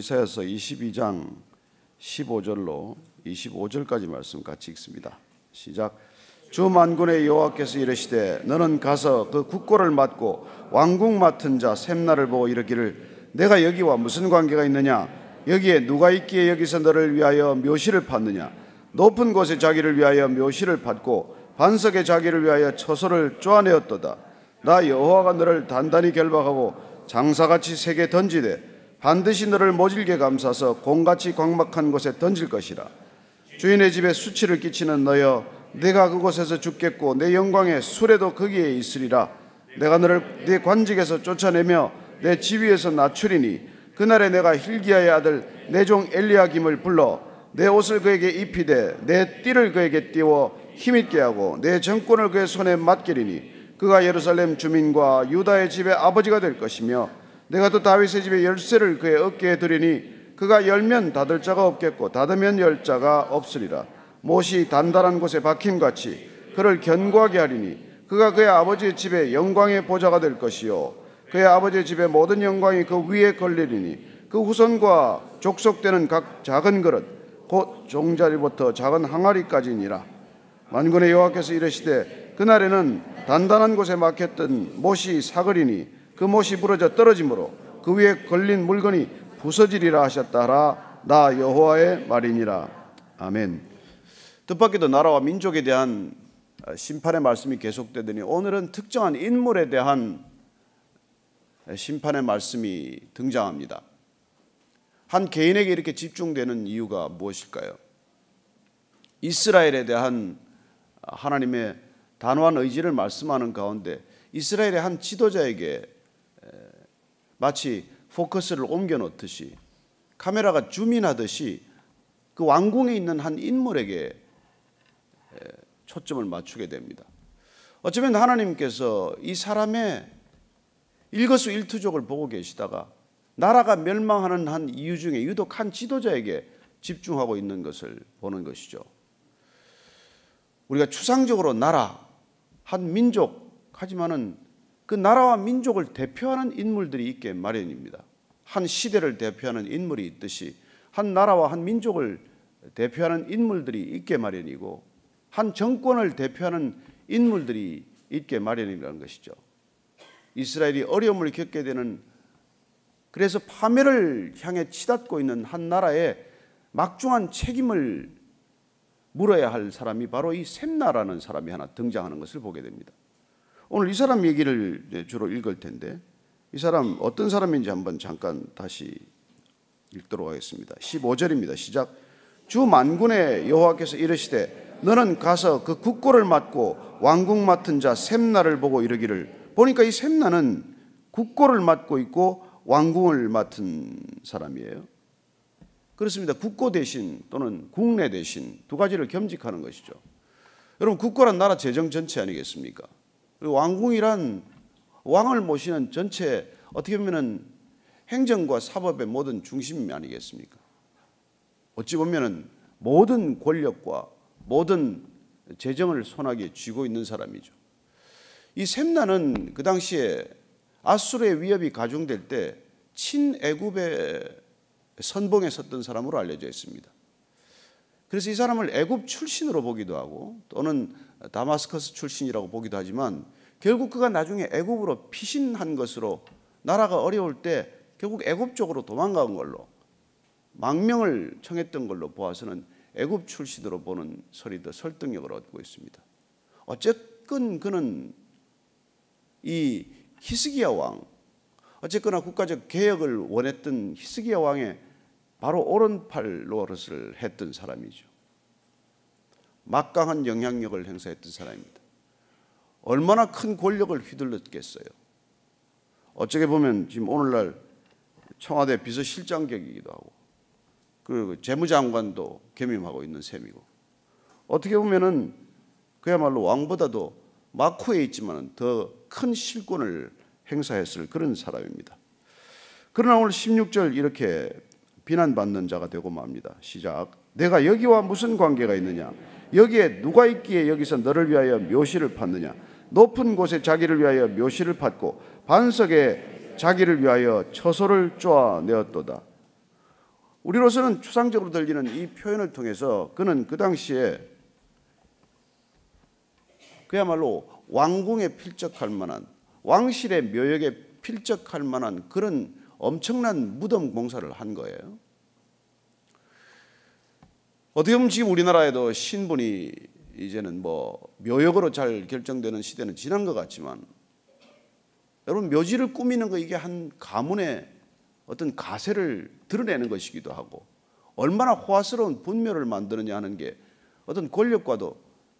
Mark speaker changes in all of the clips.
Speaker 1: 이사야서 22장 15절로 25절까지 말씀 같이 읽습니다. 시작. 주 만군의 여호와께서 이르시되 너는 가서 그 국고를 맡고 왕궁 맡은 자 셈나를 보고 이르기를 내가 여기와 무슨 관계가 있느냐? 여기에 누가 있기에 여기서 너를 위하여 묘시를 팠느냐? 높은 곳에 자기를 위하여 묘시를 팠고 반석에 자기를 위하여 처소를 쪼아내었도다. 나 여호와가 너를 단단히 결박하고 장사같이 세게 던지되 반드시 너를 모질게 감싸서 공같이 광막한 곳에 던질 것이라. 주인의 집에 수치를 끼치는 너여, 내가 그곳에서 죽겠고 내 영광의 수레도 거기에 있으리라. 내가 너를 네 관직에서 쫓아내며 내 지위에서 낮추리니 그날에 내가 hil기야의 아들 내 종 엘리야김을 불러 내 옷을 그에게 입히되 내 띠를 그에게 띄워 힘있게 하고 내 정권을 그의 손에 맡기리니 그가 예루살렘 주민과 유다의 집의 아버지가 될 것이며 내가 또 다윗의 집의 열쇠를 그의 어깨에 두리니 그가 열면 닫을 자가 없겠고 닫으면 열 자가 없으리라. 못이 단단한 곳에 박힘같이 그를 견고하게 하리니 그가 그의 아버지의 집의 영광의 보좌가 될 것이요 그의 아버지의 집의 모든 영광이 그 위에 걸리리니 그 후손과 족속되는 각 작은 그릇 곧 종자리부터 작은 항아리까지니라. 만군의 여호와께서 이르시되 그날에는 단단한 곳에 막혔던 못이 사그리니 그 못이 부러져 떨어지므로 그 위에 걸린 물건이 부서지리라 하셨다 하라. 나 여호와의 말이니라. 아멘. 뜻밖에도 나라와 민족에 대한 심판의 말씀이 계속되더니 오늘은 특정한 인물에 대한 심판의 말씀이 등장합니다. 한 개인에게 이렇게 집중되는 이유가 무엇일까요? 이스라엘에 대한 하나님의 단호한 의지를 말씀하는 가운데 이스라엘의 한 지도자에게 마치 포커스를 옮겨 놓듯이 카메라가 줌인하듯이 그 왕궁에 있는 한 인물에게 초점을 맞추게 됩니다. 어쩌면 하나님께서 이 사람의 일거수일투족을 보고 계시다가 나라가 멸망하는 한 이유 중에 유독 한 지도자에게 집중하고 있는 것을 보는 것이죠. 우리가 추상적으로 나라, 한 민족 하지만은 그 나라와 민족을 대표하는 인물들이 있게 마련입니다. 한 시대를 대표하는 인물이 있듯이 한 나라와 한 민족을 대표하는 인물들이 있게 마련이고 한 정권을 대표하는 인물들이 있게 마련이라는 것이죠. 이스라엘이 어려움을 겪게 되는, 그래서 파멸을 향해 치닫고 있는 한 나라의 막중한 책임을 물어야 할 사람이 바로 이 셈나라는 사람이 하나 등장하는 것을 보게 됩니다. 오늘 이 사람 얘기를 주로 읽을 텐데 이 사람 어떤 사람인지 한번 잠깐 다시 읽도록 하겠습니다. 15절입니다. 시작. 주 만군의 여호와께서 이르시되 너는 가서 그 국고를 맡고 왕궁 맡은 자 셈나를 보고 이르기를. 보니까 이 셈나는 국고를 맡고 있고 왕궁을 맡은 사람이에요. 그렇습니다. 국고 대신 또는 국내 대신 두 가지를 겸직하는 것이죠. 여러분, 국고란 나라 재정 전체 아니겠습니까? 그리고 왕궁이란 왕을 모시는 전체, 어떻게 보면 행정과 사법의 모든 중심 아니겠습니까? 어찌 보면 모든 권력과 모든 재정을 손아귀에 쥐고 있는 사람이죠. 이 셈나는 그 당시에 아수르의 위협이 가중될 때 친애굽의 선봉에 섰던 사람으로 알려져 있습니다. 그래서 이 사람을 애굽 출신으로 보기도 하고 또는 다마스커스 출신이라고 보기도 하지만 결국 그가 나중에 애굽으로 피신한 것으로 나라가 어려울 때 결국 애굽 쪽으로 도망간 걸로, 망명을 청했던 걸로 보아서는 애굽 출신으로 보는 설이 더 설득력을 얻고 있습니다. 어쨌건 그는 이 히스기야 왕, 어쨌거나 국가적 개혁을 원했던 히스기야 왕의 바로 오른팔 노릇을 했던 사람이죠. 막강한 영향력을 행사했던 사람입니다. 얼마나 큰 권력을 휘둘렀겠어요. 어떻게 보면 지금 오늘날 청와대 비서실장격이기도 하고 그리고 재무장관도 겸임하고 있는 셈이고, 어떻게 보면은 그야말로 왕보다도 마쿠에 있지만 더 큰 실권을 행사했을 그런 사람입니다. 그러나 오늘 16절 이렇게 비난받는 자가 되고 맙니다. 시작. 내가 여기와 무슨 관계가 있느냐? 여기에 누가 있기에 여기서 너를 위하여 묘시를 팠느냐? 높은 곳에 자기를 위하여 묘시를 팠고 반석에 자기를 위하여 처소를 쪼아내었도다. 우리로서는 추상적으로 들리는 이 표현을 통해서 그는 그 당시에 그야말로 왕궁에 필적할 만한, 왕실의 묘역에 필적할 만한 그런 엄청난 무덤 공사를 한 거예요. 어떻게 보면 지금 우리나라에도 신분이 이제는 뭐 묘역으로 잘 결정되는 시대는 지난 것 같지만, 여러분 묘지를 꾸미는 거 이게 한 가문의 어떤 가세를 드러내는 것이기도 하고, 얼마나 호화스러운 분묘를 만드느냐 하는 게 어떤 권력과도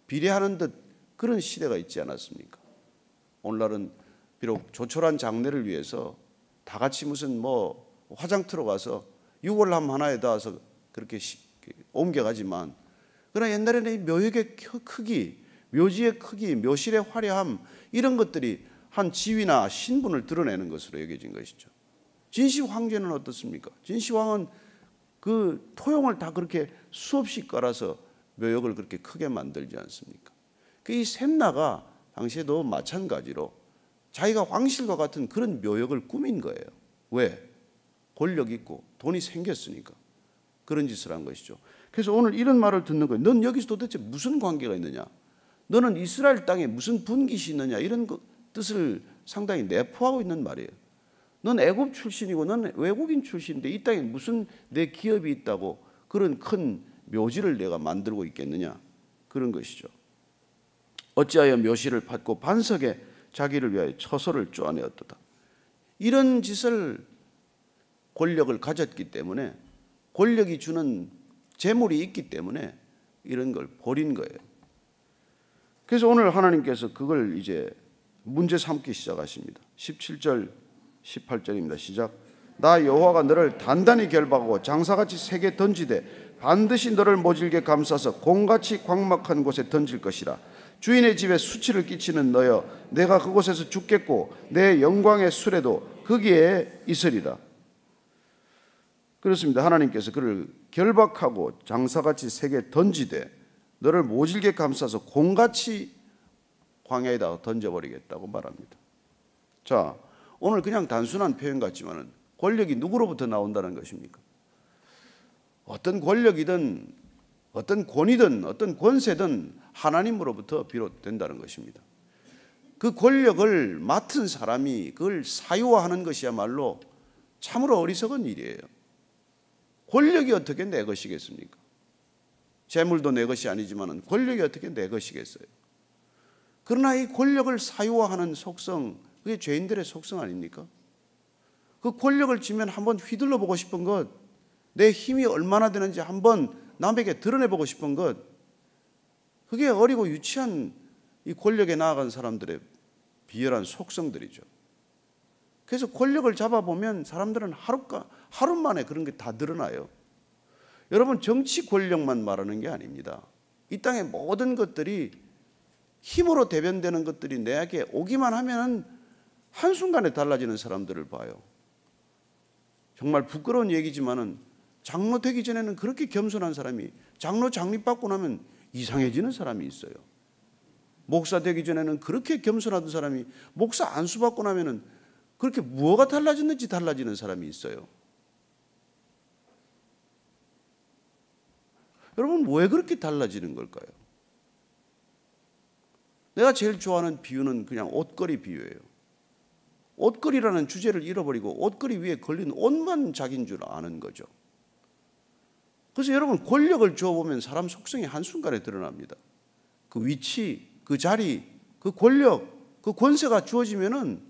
Speaker 1: 비례하는 듯 그런 시대가 있지 않았습니까? 오늘날은 비록 조촐한 장례를 위해서 다 같이 무슨 뭐 화장터로 가서 유골함 하나에 닿아서 그렇게 옮겨가지만, 그러나 옛날에는 이 묘역의 크기, 묘지의 크기, 묘실의 화려함, 이런 것들이 한 지위나 신분을 드러내는 것으로 여겨진 것이죠. 진시 황제는 어떻습니까? 진시 왕은 그 토용을 다 그렇게 수없이 깔아서 묘역을 그렇게 크게 만들지 않습니까? 이 샘나가 당시에도 마찬가지로 자기가 황실과 같은 그런 묘역을 꾸민 거예요. 왜? 권력 있고 돈이 생겼으니까 그런 짓을 한 것이죠. 그래서 오늘 이런 말을 듣는 거예요. 넌 여기서 도대체 무슨 관계가 있느냐? 너는 이스라엘 땅에 무슨 분깃이 있느냐? 이런 뜻을 상당히 내포하고 있는 말이에요. 넌 애굽 출신이고 넌 외국인 출신인데 이 땅에 무슨 내 기업이 있다고 그런 큰 묘지를 내가 만들고 있겠느냐? 그런 것이죠. 어찌하여 묘실을 팠고 반석에 자기를 위하여 처소를 쪼아내었도다. 이런 짓을 권력을 가졌기 때문에, 권력이 주는 재물이 있기 때문에 이런 걸 버린 거예요. 그래서 오늘 하나님께서 그걸 이제 문제 삼기 시작하십니다. 17절 18절입니다. 시작. 나 여호와가 너를 단단히 결박하고 장사같이 세게 던지되 반드시 너를 모질게 감싸서 공같이 광막한 곳에 던질 것이라. 주인의 집에 수치를 끼치는 너여, 내가 그곳에서 죽겠고 내 영광의 수레도 거기에 있으리라. 그렇습니다. 하나님께서 그를 결박하고 장사같이 세게 던지되 너를 모질게 감싸서 공같이 광야에다가 던져버리겠다고 말합니다. 자, 오늘 그냥 단순한 표현 같지만 권력이 누구로부터 나온다는 것입니까? 어떤 권력이든 어떤 권위든 어떤 권세든 하나님으로부터 비롯된다는 것입니다. 그 권력을 맡은 사람이 그걸 사유화하는 것이야말로 참으로 어리석은 일이에요. 권력이 어떻게 내 것이겠습니까? 재물도 내 것이 아니지만 권력이 어떻게 내 것이겠어요? 그러나 이 권력을 사유화하는 속성, 그게 죄인들의 속성 아닙니까? 그 권력을 쥐면 한번 휘둘러 보고 싶은 것, 내 힘이 얼마나 되는지 한번 남에게 드러내보고 싶은 것, 그게 어리고 유치한 이 권력에 나아간 사람들의 비열한 속성들이죠. 그래서 권력을 잡아보면 사람들은 하루 만에 그런 게 다 드러나요. 여러분, 정치 권력만 말하는 게 아닙니다. 이 땅의 모든 것들이 힘으로 대변되는 것들이 내게 오기만 하면 한순간에 달라지는 사람들을 봐요. 정말 부끄러운 얘기지만은 장로 되기 전에는 그렇게 겸손한 사람이 장로 장립받고 나면 이상해지는 사람이 있어요. 목사 되기 전에는 그렇게 겸손하던 사람이 목사 안수받고 나면은 그렇게 무엇가 달라졌는지 달라지는 사람이 있어요. 여러분, 왜 그렇게 달라지는 걸까요? 내가 제일 좋아하는 비유는 그냥 옷걸이 비유예요. 옷걸이라는 주제를 잃어버리고 옷걸이 위에 걸린 옷만 자기인 줄 아는 거죠. 그래서 여러분, 권력을 줘보면 사람 속성이 한순간에 드러납니다. 그 위치, 그 자리, 그 권력, 그 권세가 주어지면은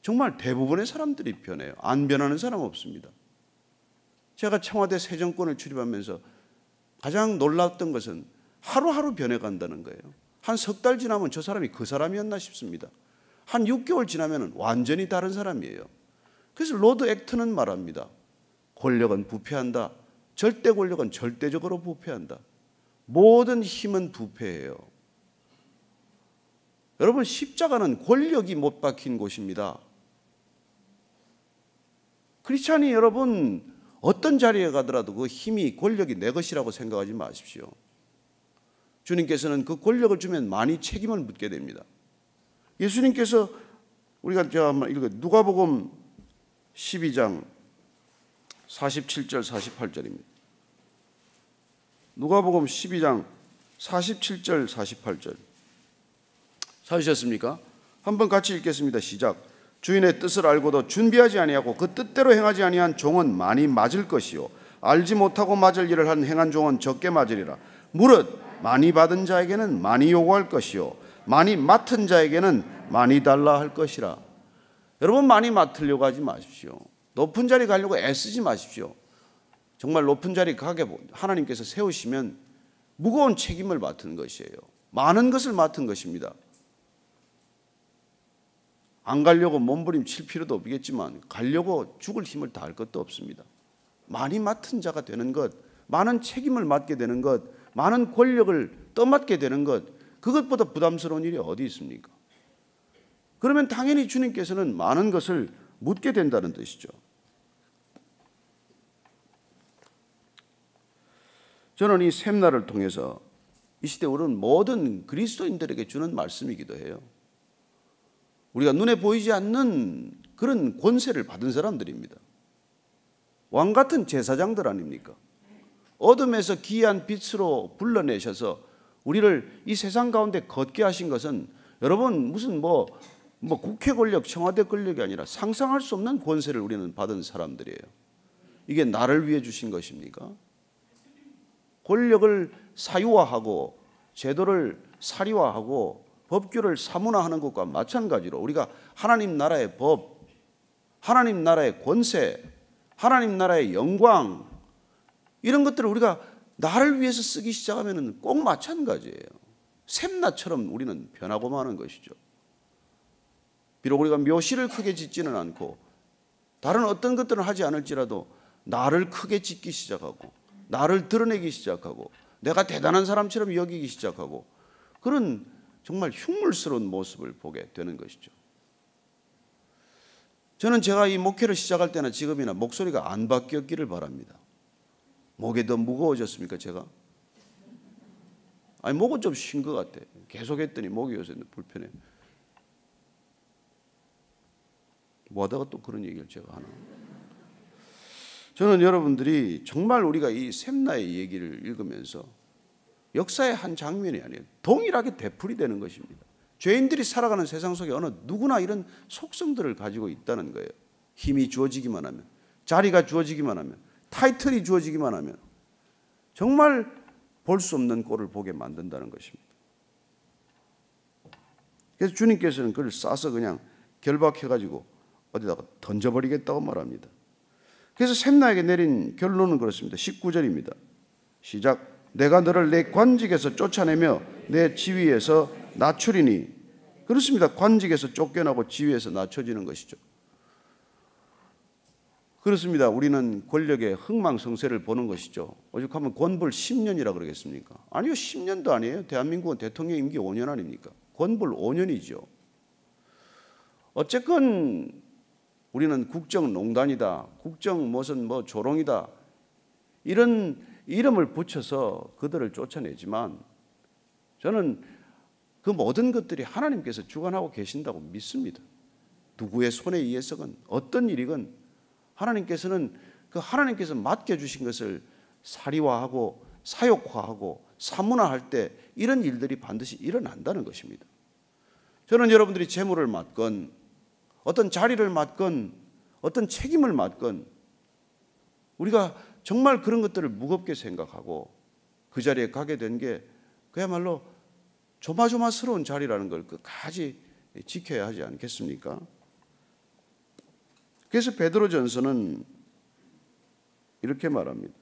Speaker 1: 정말 대부분의 사람들이 변해요. 안 변하는 사람 없습니다. 제가 청와대 새 정권을 출입하면서 가장 놀랐던 것은 하루하루 변해간다는 거예요. 한 석 달 지나면 저 사람이 그 사람이었나 싶습니다. 한 6개월 지나면 완전히 다른 사람이에요. 그래서 로드 액터는 말합니다. 권력은 부패한다. 절대 권력은 절대적으로 부패한다. 모든 힘은 부패해요. 여러분, 십자가는 권력이 못 박힌 곳입니다. 크리스찬이 여러분 어떤 자리에 가더라도 그 힘이 권력이 내 것이라고 생각하지 마십시오. 주님께서는 그 권력을 주면 많이 책임을 묻게 됩니다. 예수님께서 제가 한번 읽어요. 누가복음 12장 47절 48절입니다. 누가복음 12장 47절 48절 찾으셨습니까? 한번 같이 읽겠습니다. 시작. 주인의 뜻을 알고도 준비하지 아니하고 그 뜻대로 행하지 아니한 종은 많이 맞을 것이요 알지 못하고 맞을 일을 한 행한 종은 적게 맞으리라. 무릇 많이 받은 자에게는 많이 요구할 것이요 많이 맡은 자에게는 많이 달라 할 것이라. 여러분, 많이 맡으려고 하지 마십시오. 높은 자리 가려고 애쓰지 마십시오. 정말 높은 자리 가게 하나님께서 세우시면 무거운 책임을 맡은 것이에요. 많은 것을 맡은 것입니다. 안 가려고 몸부림칠 필요도 없겠지만 가려고 죽을 힘을 다할 것도 없습니다. 많이 맡은 자가 되는 것, 많은 책임을 맡게 되는 것, 많은 권력을 떠맡게 되는 것, 그것보다 부담스러운 일이 어디 있습니까? 그러면 당연히 주님께서는 많은 것을 묻게 된다는 뜻이죠. 저는 이 샘날을 통해서 이 시대 우리는 모든 그리스도인들에게 주는 말씀이기도 해요. 우리가 눈에 보이지 않는 그런 권세를 받은 사람들입니다. 왕 같은 제사장들 아닙니까? 어둠에서 기이한 빛으로 불러내셔서 우리를 이 세상 가운데 걷게 하신 것은 여러분 무슨 뭐 국회 권력, 청와대 권력이 아니라 상상할 수 없는 권세를 우리는 받은 사람들이에요. 이게 나를 위해 주신 것입니까? 권력을 사유화하고 제도를 사리화하고 법규를 사문화하는 것과 마찬가지로 우리가 하나님 나라의 법, 하나님 나라의 권세, 하나님 나라의 영광, 이런 것들을 우리가 나를 위해서 쓰기 시작하면 꼭 마찬가지예요. 샘나처럼 우리는 변하고 마는 것이죠. 비록 우리가 묘시를 크게 짓지는 않고 다른 어떤 것들은 하지 않을지라도 나를 크게 짓기 시작하고 나를 드러내기 시작하고 내가 대단한 사람처럼 여기기 시작하고 그런 정말 흉물스러운 모습을 보게 되는 것이죠. 저는 제가 이 목회를 시작할 때나 지금이나 목소리가 안 바뀌었기를 바랍니다. 목이 더 무거워졌습니까, 제가? 아니, 목은 좀 쉰 것 같아. 계속 했더니 목이 요새 불편해. 뭐 하다가 또 그런 얘기를 제가 하나. 저는 여러분들이 정말 우리가 이 샘나의 얘기를 읽으면서 역사의 한 장면이 아니에요. 동일하게 되풀이되는 것입니다. 죄인들이 살아가는 세상 속에 어느 누구나 이런 속성들을 가지고 있다는 거예요. 힘이 주어지기만 하면, 자리가 주어지기만 하면, 타이틀이 주어지기만 하면 정말 볼 수 없는 꼴을 보게 만든다는 것입니다. 그래서 주님께서는 그걸 싸서 그냥 결박해가지고 어디다가 던져버리겠다고 말합니다. 그래서 샘나에게 내린 결론은 그렇습니다. 19절입니다. 시작. 내가 너를 내 관직에서 쫓아내며 내 지위에서 낮추리니. 그렇습니다. 관직에서 쫓겨나고 지위에서 낮춰지는 것이죠. 그렇습니다. 우리는 권력의 흥망성쇠를 보는 것이죠. 오죽하면 권불 10년이라 그러겠습니까? 아니요, 10년도 아니에요. 대한민국은 대통령 임기 5년 아닙니까? 권불 5년이죠. 어쨌건 우리는 국정농단이다, 국정 무슨 조롱이다, 이런 이름을 붙여서 그들을 쫓아내지만 저는 그 모든 것들이 하나님께서 주관하고 계신다고 믿습니다. 누구의 손에 의해서건 어떤 일이건 하나님께서는 그 하나님께서 맡겨주신 것을 사리화하고 사욕화하고 사문화할 때 이런 일들이 반드시 일어난다는 것입니다. 저는 여러분들이 재물을 맡건 어떤 자리를 맡건 어떤 책임을 맡건 우리가 정말 그런 것들을 무겁게 생각하고 그 자리에 가게 된 게 그야말로 조마조마스러운 자리라는 걸 끝까지 지켜야 하지 않겠습니까? 그래서 베드로전서는 이렇게 말합니다.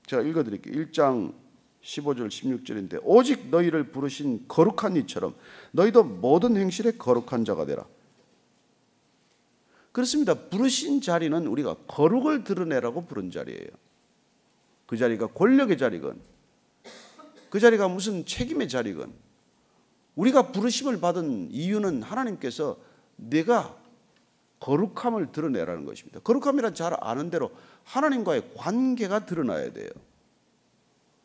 Speaker 1: 제가 읽어드릴게요. 1장 15절 16절인데 오직 너희를 부르신 거룩한 이처럼 너희도 모든 행실에 거룩한 자가 되라. 그렇습니다. 부르신 자리는 우리가 거룩을 드러내라고 부른 자리예요. 그 자리가 권력의 자리건 그 자리가 무슨 책임의 자리건 우리가 부르심을 받은 이유는 하나님께서 내가 거룩함을 드러내라는 것입니다. 거룩함이란 잘 아는 대로 하나님과의 관계가 드러나야 돼요.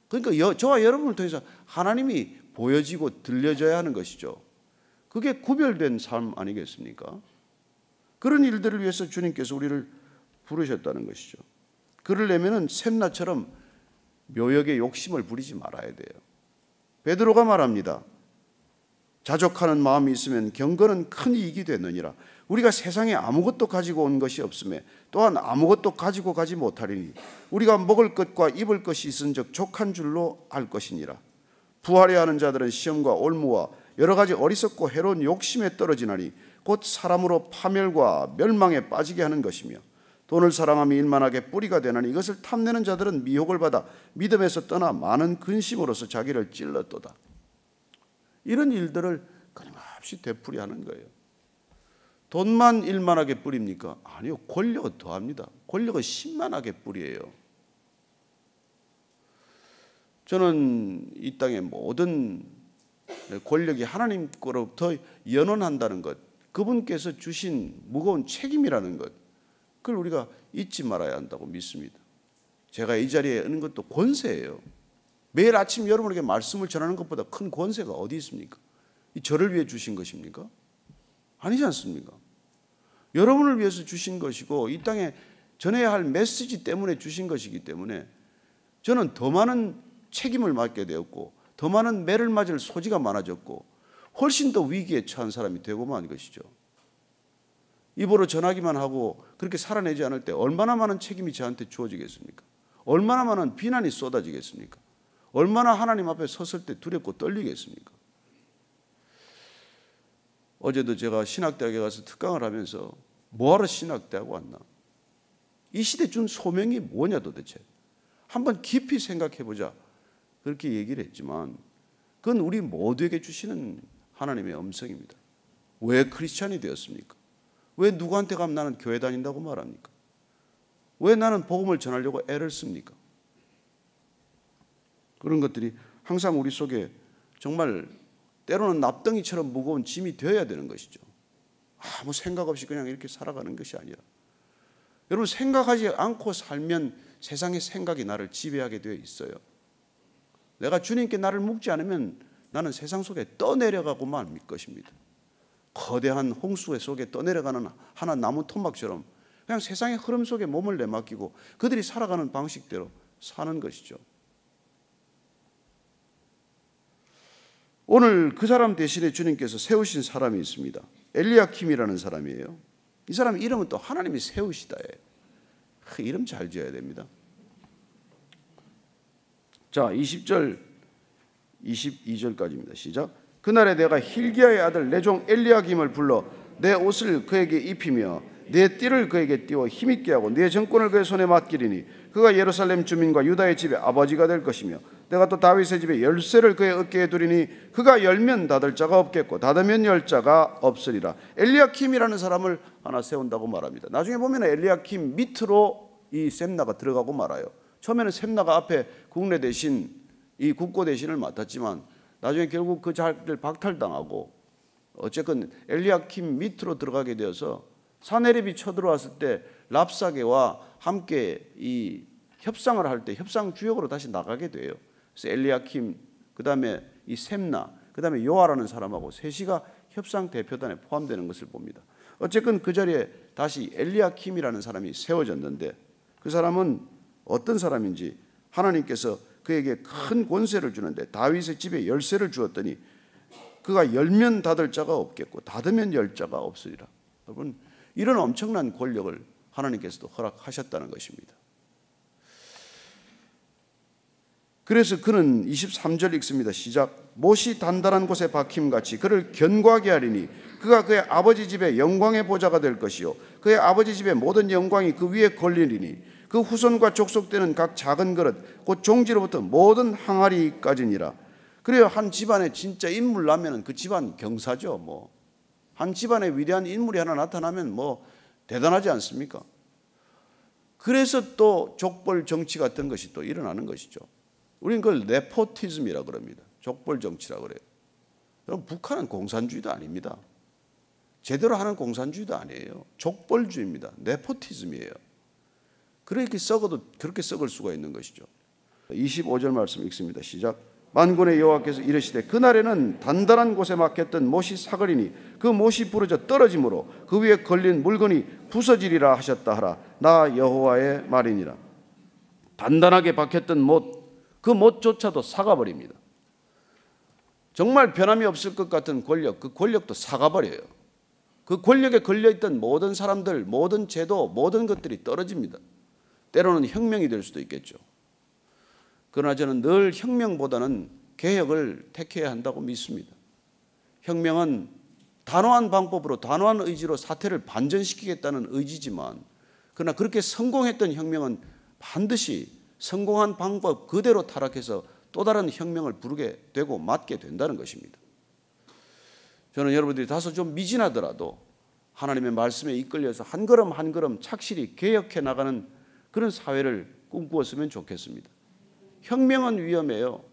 Speaker 1: 그러니까 저와 여러분을 통해서 하나님이 보여지고 들려져야 하는 것이죠. 그게 구별된 삶 아니겠습니까? 그런 일들을 위해서 주님께서 우리를 부르셨다는 것이죠. 그러려면은 샘나처럼 묘역에 욕심을 부리지 말아야 돼요. 베드로가 말합니다. 자족하는 마음이 있으면 경건은 큰 이익이 되느니라. 우리가 세상에 아무것도 가지고 온 것이 없음에 또한 아무것도 가지고 가지 못하리니 우리가 먹을 것과 입을 것이 있은즉 족한 줄로 알 것이니라. 부하려 하는 자들은 시험과 올무와 여러 가지 어리석고 해로운 욕심에 떨어지나니 곧 사람으로 파멸과 멸망에 빠지게 하는 것이며 돈을 사랑함이 일만하게 뿌리가 되나니 이것을 탐내는 자들은 미혹을 받아 믿음에서 떠나 많은 근심으로서 자기를 찔렀도다. 이런 일들을 끊임없이 되풀이하는 거예요. 돈만 일만하게 뿌립니까? 아니요. 권력은 더합니다. 권력은 십만하게 뿌리예요. 저는 이 땅의 모든 권력이 하나님 거로부터 연원한다는 것, 그분께서 주신 무거운 책임이라는 것, 그걸 우리가 잊지 말아야 한다고 믿습니다. 제가 이 자리에 있는 것도 권세예요. 매일 아침 여러분에게 말씀을 전하는 것보다 큰 권세가 어디 있습니까? 이 저를 위해 주신 것입니까? 아니지 않습니까? 여러분을 위해서 주신 것이고 이 땅에 전해야 할 메시지 때문에 주신 것이기 때문에 저는 더 많은 책임을 맡게 되었고 더 많은 매를 맞을 소지가 많아졌고 훨씬 더 위기에 처한 사람이 되고 만 것이죠. 입으로 전하기만 하고 그렇게 살아내지 않을 때 얼마나 많은 책임이 저한테 주어지겠습니까? 얼마나 많은 비난이 쏟아지겠습니까? 얼마나 하나님 앞에 섰을 때 두렵고 떨리겠습니까? 어제도 제가 신학대학에 가서 특강을 하면서 뭐하러 신학대학 왔나? 이 시대 준 소명이 뭐냐 도대체? 한번 깊이 생각해보자. 그렇게 얘기를 했지만 그건 우리 모두에게 주시는 하나님의 음성입니다. 왜 크리스찬이 되었습니까? 왜 누구한테 가면 나는 교회 다닌다고 말합니까? 왜 나는 복음을 전하려고 애를 씁니까? 그런 것들이 항상 우리 속에 정말 때로는 납덩이처럼 무거운 짐이 되어야 되는 것이죠. 아무 생각 없이 그냥 이렇게 살아가는 것이 아니라 여러분 생각하지 않고 살면 세상의 생각이 나를 지배하게 되어 있어요. 내가 주님께 나를 묵지 않으면 나는 세상 속에 떠내려가고만 말 것입니다. 거대한 홍수 속에 떠내려가는 하나 나무 토막처럼 그냥 세상의 흐름 속에 몸을 내맡기고 그들이 살아가는 방식대로 사는 것이죠. 오늘 그 사람 대신에 주님께서 세우신 사람이 있습니다. 엘리야킴이라는 사람이에요. 이 사람 이름은 또 하나님이 세우시다예요. 이름 잘 지어야 됩니다. 자, 20절 22절까지입니다. 시작. 그날에 내가 hil기야의 아들 내 종 엘리야김을 불러 내 옷을 그에게 입히며 내 띠를 그에게 띄워 힘있게 하고 내 정권을 그의 손에 맡기리니 그가 예루살렘 주민과 유다의 집의 아버지가 될 것이며 내가 또 다윗의 집에 열쇠를 그의 어깨에 두리니 그가 열면 닫을 자가 없겠고 닫으면 열 자가 없으리라. 엘리야킴이라는 사람을 하나 세운다고 말합니다. 나중에 보면 엘리야킴 밑으로 이 셈나가 들어가고 말아요. 처음에는 셈나가 앞에 국내 대신 이 국고 대신을 맡았지만 나중에 결국 그 자리를 박탈당하고 어쨌건 엘리야킴 밑으로 들어가게 되어서 사네립이 쳐들어왔을 때 랍사게와 함께 이 협상을 할 때 협상 주역으로 다시 나가게 돼요. 그래서 엘리야킴, 그 다음에 이 셈나, 그 다음에 요아라는 사람하고 셋이가 협상 대표단에 포함되는 것을 봅니다. 어쨌건 그 자리에 다시 엘리야킴이라는 사람이 세워졌는데 그 사람은 어떤 사람인지 하나님께서 그에게 큰 권세를 주는데 다윗의 집에 열쇠를 주었더니 그가 열면 닫을 자가 없겠고 닫으면 열 자가 없으리라. 여러분 이런 엄청난 권력을 하나님께서도 허락하셨다는 것입니다. 그래서 그는 23절 읽습니다. 시작. 못이 단단한 곳에 박힘같이 그를 견고하게 하리니 그가 그의 아버지 집의 영광의 보좌가 될 것이요 그의 아버지 집의 모든 영광이 그 위에 걸리리니 그 후손과 족속되는 각 작은 그릇 곧 종지로부터 모든 항아리까지니라. 그래요. 한 집안에 진짜 인물 나면은 그 집안 경사죠. 뭐 한 집안에 위대한 인물이 하나 나타나면 뭐 대단하지 않습니까? 그래서 또 족벌 정치 같은 것이 또 일어나는 것이죠. 우리는 그걸 네포티즘이라고 그럽니다. 족벌 정치라고 그래요. 여러분 북한은 공산주의도 아닙니다. 제대로 하는 공산주의도 아니에요. 족벌주의입니다. 네포티즘이에요. 그렇게 썩어도 그렇게 썩을 수가 있는 것이죠. 25절 말씀 읽습니다. 시작. 만군의 여호와께서 이르시되 그날에는 단단한 곳에 막혔던 못이 사거리니 그 못이 부러져 떨어짐으로 그 위에 걸린 물건이 부서지리라 하셨다 하라. 나 여호와의 말이니라. 단단하게 박혔던 못, 그 못조차도 삭아버립니다. 정말 변함이 없을 것 같은 권력, 그 권력도 삭아버려요. 그 권력에 걸려있던 모든 사람들, 모든 제도, 모든 것들이 떨어집니다. 때로는 혁명이 될 수도 있겠죠. 그러나 저는 늘 혁명보다는 개혁을 택해야 한다고 믿습니다. 혁명은 단호한 방법으로, 단호한 의지로 사태를 반전시키겠다는 의지지만, 그러나 그렇게 성공했던 혁명은 반드시 성공한 방법 그대로 타락해서 또 다른 혁명을 부르게 되고 맞게 된다는 것입니다. 저는 여러분들이 다소 좀 미진하더라도 하나님의 말씀에 이끌려서 한 걸음 한 걸음 착실히 개혁해 나가는 그런 사회를 꿈꾸었으면 좋겠습니다. 혁명은 위험해요.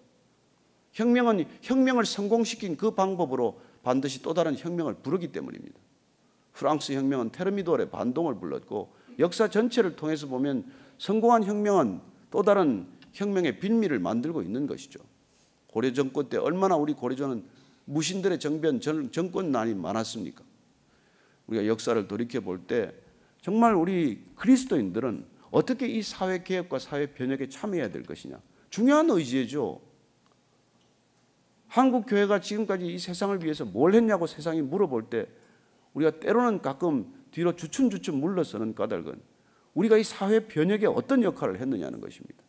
Speaker 1: 혁명은 혁명을 성공시킨 그 방법으로 반드시 또 다른 혁명을 부르기 때문입니다. 프랑스 혁명은 테르미돌의 반동을 불렀고, 역사 전체를 통해서 보면 성공한 혁명은 또 다른 혁명의 빌미를 만들고 있는 것이죠. 고려 정권 때 얼마나 우리 고려조는 무신들의 정변, 정권난이 많았습니까? 우리가 역사를 돌이켜 볼 때 정말 우리 그리스도인들은 어떻게 이 사회 개혁과 사회 변혁에 참여해야 될 것이냐, 중요한 의지죠. 한국 교회가 지금까지 이 세상을 위해서 뭘 했냐고 세상이 물어볼 때 우리가 때로는 가끔 뒤로 주춤주춤 물러서는 까닭은 우리가 이 사회 변혁에 어떤 역할을 했느냐는 것입니다.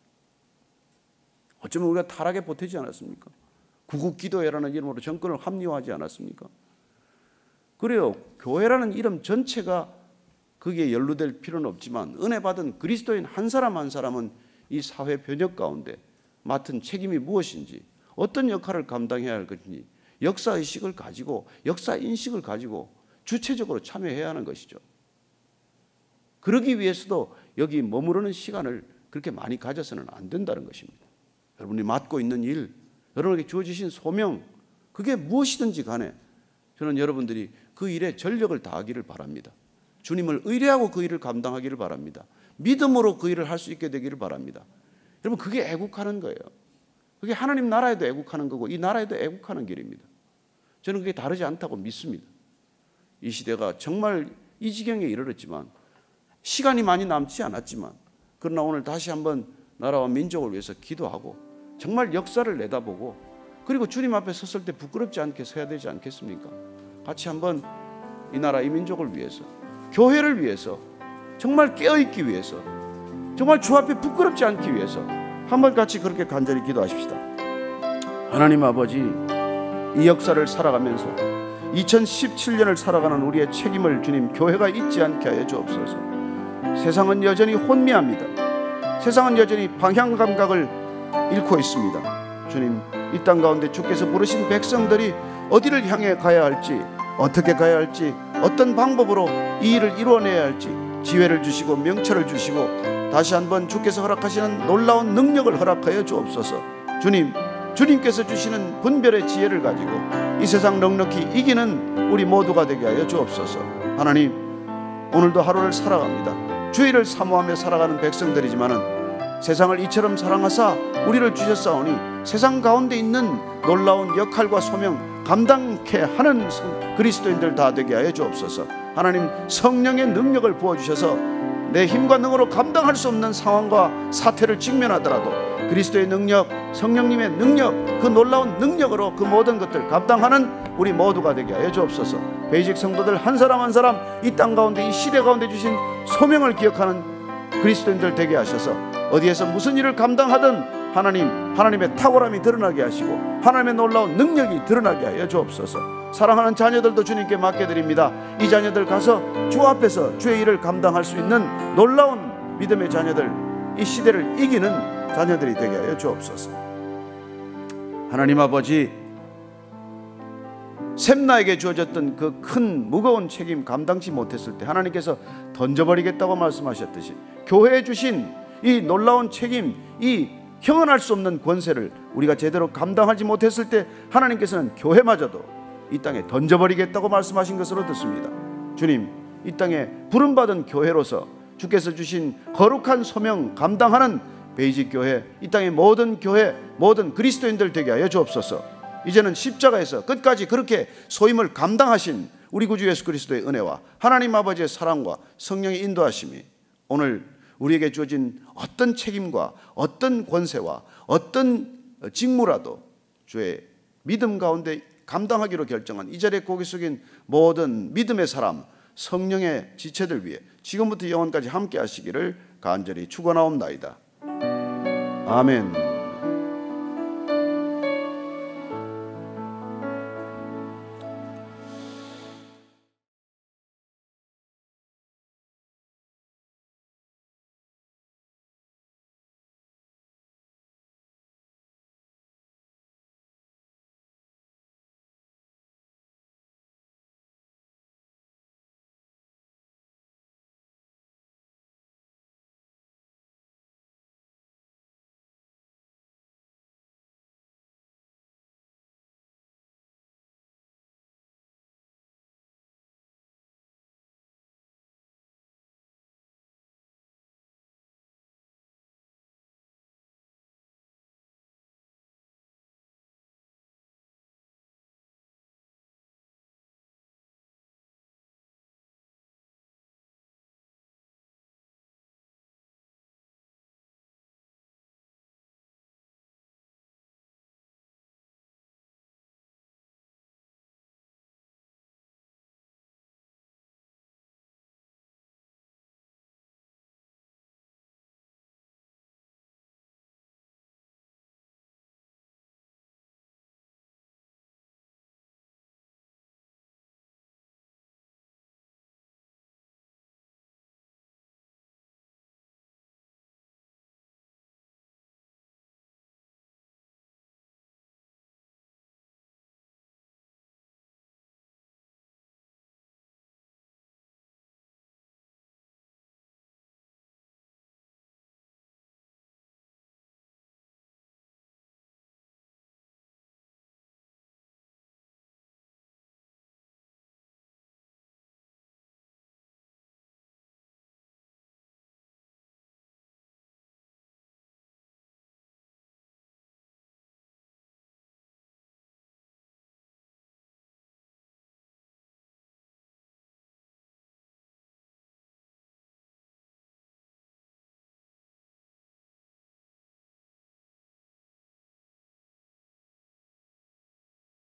Speaker 1: 어쩌면 우리가 타락에 보태지 않았습니까? 구국기도회라는 이름으로 정권을 합리화하지 않았습니까? 그래요. 교회라는 이름 전체가 거기에 연루될 필요는 없지만 은혜 받은 그리스도인 한 사람 한 사람은 이 사회 변혁 가운데 맡은 책임이 무엇인지, 어떤 역할을 감당해야 할 것인지 역사의식을 가지고, 역사인식을 가지고 주체적으로 참여해야 하는 것이죠. 그러기 위해서도 여기 머무르는 시간을 그렇게 많이 가져서는 안 된다는 것입니다. 여러분이 맡고 있는 일, 여러분에게 주어지신 소명, 그게 무엇이든지 간에 저는 여러분들이 그 일에 전력을 다하기를 바랍니다. 주님을 의뢰하고 그 일을 감당하기를 바랍니다. 믿음으로 그 일을 할 수 있게 되기를 바랍니다. 여러분, 그게 애국하는 거예요. 그게 하나님 나라에도 애국하는 거고 이 나라에도 애국하는 길입니다. 저는 그게 다르지 않다고 믿습니다. 이 시대가 정말 이 지경에 이르렀지만, 시간이 많이 남지 않았지만, 그러나 오늘 다시 한번 나라와 민족을 위해서 기도하고 정말 역사를 내다보고, 그리고 주님 앞에 섰을 때 부끄럽지 않게 서야 되지 않겠습니까? 같이 한번 이 나라 이 민족을 위해서, 교회를 위해서, 정말 깨어있기 위해서, 정말 주 앞에 부끄럽지 않기 위해서 한번 같이 그렇게 간절히 기도하십시다. 하나님 아버지, 이 역사를 살아가면서 2017년을 살아가는 우리의 책임을 주님 교회가 잊지 않게 하여 주옵소서. 세상은 여전히 혼미합니다. 세상은 여전히 방향 감각을 잃고 있습니다. 주님, 이 땅 가운데 주께서 부르신 백성들이 어디를 향해 가야 할지, 어떻게 가야 할지, 어떤 방법으로 이 일을 이루어내야 할지 지혜를 주시고 명철을 주시고 다시 한번 주께서 허락하시는 놀라운 능력을 허락하여 주옵소서. 주님, 주님께서 주시는 분별의 지혜를 가지고 이 세상 넉넉히 이기는 우리 모두가 되게 하여 주옵소서. 하나님, 오늘도 하루를 살아갑니다. 주의를 사모하며 살아가는 백성들이지만은 세상을 이처럼 사랑하사 우리를 주셨사오니 세상 가운데 있는 놀라운 역할과 소명 감당케 하는 그리스도인들 다 되게 하여 주옵소서. 하나님, 성령의 능력을 부어주셔서 내 힘과 능으로 감당할 수 없는 상황과 사태를 직면하더라도 그리스도의 능력, 성령님의 능력, 그 놀라운 능력으로 그 모든 것들 감당하는 우리 모두가 되게 하여 주옵소서. 베이직 성도들 한 사람 한 사람 이 땅 가운데, 이 시대 가운데 주신 소명을 기억하는 그리스도인들 되게 하셔서 어디에서 무슨 일을 감당하든 하나님의 탁월함이 드러나게 하시고 하나님의 놀라운 능력이 드러나게 하여 주옵소서. 사랑하는 자녀들도 주님께 맡겨드립니다. 이 자녀들 가서 주 앞에서 주의 일을 감당할 수 있는 놀라운 믿음의 자녀들, 이 시대를 이기는 자녀들이 되게 하여 주옵소서. 하나님 아버지, 샘나에게 주어졌던 그 큰 무거운 책임 감당치 못했을 때 하나님께서 던져버리겠다고 말씀하셨듯이 교회에 주신 이 놀라운 책임, 이 형언할 수 없는 권세를 우리가 제대로 감당하지 못했을 때 하나님께서는 교회마저도 이 땅에 던져버리겠다고 말씀하신 것으로 듣습니다. 주님, 이 땅에 부름받은 교회로서 주께서 주신 거룩한 소명 감당하는 베이직 교회, 이 땅의 모든 교회, 모든 그리스도인들 되게 하여 주옵소서. 이제는 십자가에서 끝까지 그렇게 소임을 감당하신 우리 구주 예수 그리스도의 은혜와 하나님 아버지의 사랑과 성령의 인도하심이 오늘 우리에게 주어진 어떤 책임과 어떤 권세와 어떤 직무라도 주의 믿음 가운데 감당하기로 결정한 이 자리에 고개 숙인 모든 믿음의 사람, 성령의 지체들 위해 지금부터 영원까지 함께 하시기를 간절히 축원하옵나이다. 아멘.